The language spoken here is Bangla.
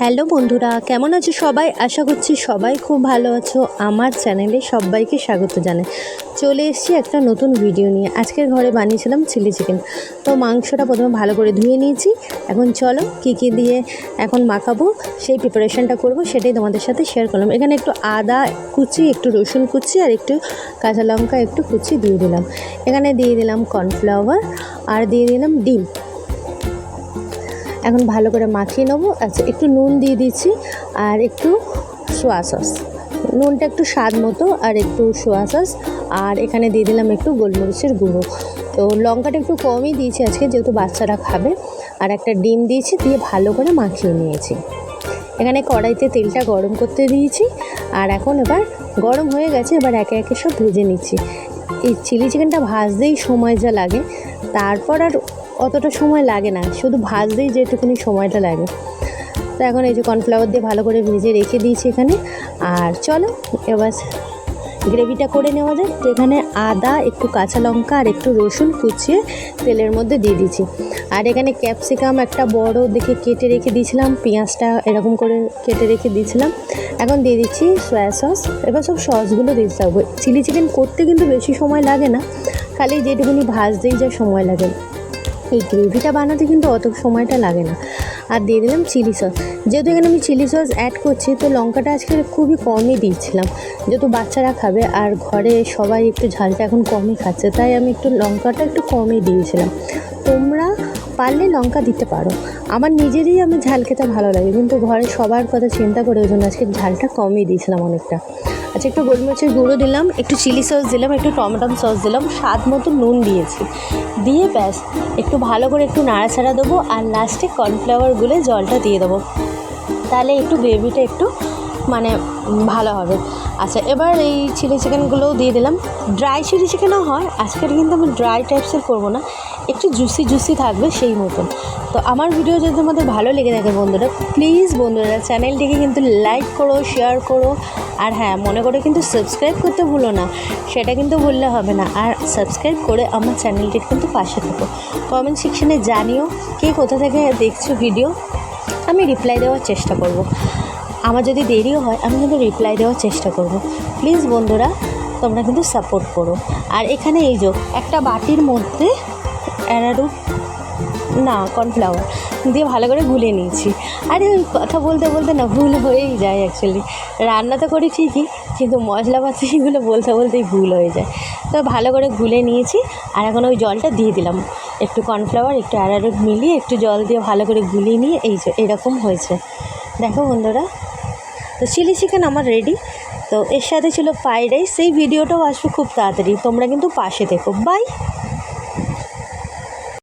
হ্যালো বন্ধুরা, কেমন আছো সবাই? আশা করছি সবাই খুব ভালো আছো। আমার চ্যানেলে সবাইকে স্বাগত জানাই। চলে এসেছি একটা নতুন ভিডিও নিয়ে। আজকের ঘরে বানিয়েছিলাম চিলি চিকেন। তো মাংসটা প্রথমে ভালো করে ধুয়ে নিয়েছি। এখন চলো কী কী দিয়ে এখন মাখাবো সেই প্রিপারেশনটা করব, সেটাই তোমাদের সাথে শেয়ার করলাম। এখানে একটু আদা কুচি, একটু রসুন কুচি আর একটু কাঁচা লঙ্কা একটু কুচি দিয়ে দিলাম। এখানে দিয়ে দিলাম কর্নফ্লাওয়ার আর দিয়ে দিলাম ডিম। এখন ভালো করে মাখিয়ে নেবো। আচ্ছা, একটু নুন দিয়ে দিচ্ছি আর একটু সোয়া সস, নুনটা একটু স্বাদ মতো, আর একটু সোয়া সস, আর এখানে দিয়ে দিলাম একটু গোলমরিচের গুঁড়ো। তো লঙ্কাটা একটু কমই দিয়েছি আজকে, যেহেতু বাচ্চারা খাবে। আর একটা ডিম দিয়েছি, দিয়ে ভালো করে মাখিয়ে নিয়েছি। এখানে কড়াইতে তেলটা গরম করতে দিয়েছি, আর এখন এবার গরম হয়ে গেছে, এবার একে একে সব ভেজে নিচ্ছি। এই চিলি চিকেনটা ভাজতেই সময় যা লাগে, তারপর আর অতটা সময় লাগে না, শুধু ভাজতেই যেটুকুনি সময়টা লাগে। তো এখন এই যে কর্নফ্লাওয়ার দিয়ে ভালো করে ভেজে রেখে দিয়েছি এখানে। আর চলো এবার গ্রেভিটা করে নেওয়া যায়। তো এখানে আদা, একটু কাঁচা লঙ্কা আর একটু রসুন কুচিয়ে তেলের মধ্যে দিয়ে দিয়েছি। আর এখানে ক্যাপসিকাম একটা বড় দেখে কেটে রেখে দিয়েছিলাম, পেঁয়াজটা এরকম করে কেটে রেখে দিয়েছিলাম। এখন দিয়ে দিচ্ছি সয়া সস। এবার সব সসগুলো দিতে থাকবো। চিলি চিকেন করতে কিন্তু বেশি সময় লাগে না, খালি যেটুকুনি ভাজতেই যা সময় লাগে। এই গ্রেভিটা বানাতে কিন্তু অত সময়টা লাগে না। আর দিয়ে দিলাম চিলি সস। যেহেতু এখানে আমি চিলি সস অ্যাড করছি, তো লঙ্কাটা আজকে খুবই কমই দিয়েছিলাম, যেহেতু বাচ্চারা খাবে আর ঘরে সবাই একটু ঝালটা এখন কমই খাচ্ছে, তাই আমি একটু লঙ্কাটা একটু কমই দিয়েছিলাম। তোমরা পারলে লঙ্কা দিতে পারো। আমার নিজেরই আমি ঝাল খেতে ভালো লাগে, কিন্তু ঘরে সবার কথা চিন্তা করে ওই জন্য আজকে ঝালটা কমই দিয়েছিলাম অনেকটা। আচ্ছা, একটু গোলমরিচের গুঁড়ো দিলাম, একটু চিলি সস দিলাম, একটু টমেটো সস দিলাম, স্বাদ মতো নুন দিয়েছি। দিয়ে ব্যাস একটু ভালো করে একটু নাড়াচাড়া দেবো, আর লাস্টে কর্নফ্লাওয়ার গুলে জলটা দিয়ে দেবো, তাহলে একটু গ্রেভিটা একটু মানে ভালো হবে। আচ্ছা, এবার এই চিলি চিকেনগুলোও দিয়ে দিলাম। ড্রাই চিলি চিকেনও হয়, আজকের কিন্তু আমি ড্রাই টাইপসের করবো না, একটু জুসি জুসি থাকবে সেই মতন। তো আমার ভিডিও যদি তোমাদের ভালো লেগে থাকে বন্ধুরা, প্লিজ বন্ধুরা চ্যানেলটিকে কিন্তু লাইক করো, শেয়ার করো, আর হ্যাঁ মনে করে কিন্তু সাবস্ক্রাইব করতে ভুলো না, সেটা কিন্তু বললে হবে না। আর সাবস্ক্রাইব করে আমার চ্যানেলটির কিন্তু পাশে থাকো। কমেন্ট সেকশানে জানিও কে কোথা থেকে দেখছো ভিডিও, আমি রিপ্লাই দেওয়ার চেষ্টা করব। আমার যদি দেরিও হয় আমি কিন্তু রিপ্লাই দেওয়ার চেষ্টা করব। প্লিজ বন্ধুরা তোমরা কিন্তু সাপোর্ট করো। আর এখানে এই যে একটা বাটির মধ্যে অ্যারারুট না কর্নফ্লাওয়ার দিয়ে ভালো করে গুলে নিয়েছি। আরে ওই কথা বলতে বলতে না ভুল হয়েই যায় অ্যাকচুয়ালি। রান্না তো করি ঠিকই, কিন্তু মশলাপাতিগুলো বলতে বলতেই ভুল হয়ে যায়। তো ভালো করে গুলে নিয়েছি, আর এখন ওই জলটা দিয়ে দিলাম। একটু কর্নফ্লাওয়ার একটু অ্যারারুট মিলিয়ে একটু জল দিয়ে ভালো করে গুলিয়ে নিয়ে এই যে এরকম হয়েছে। দেখো বন্ধুরা, তো চিলি চিকেন আমার রেডি। তো এর সাথে ছিল ফ্রাইড রাইস, সেই ভিডিওটাও আসবে খুব তাড়াতাড়ি, তোমরা কিন্তু পাশে থেকো। বাই।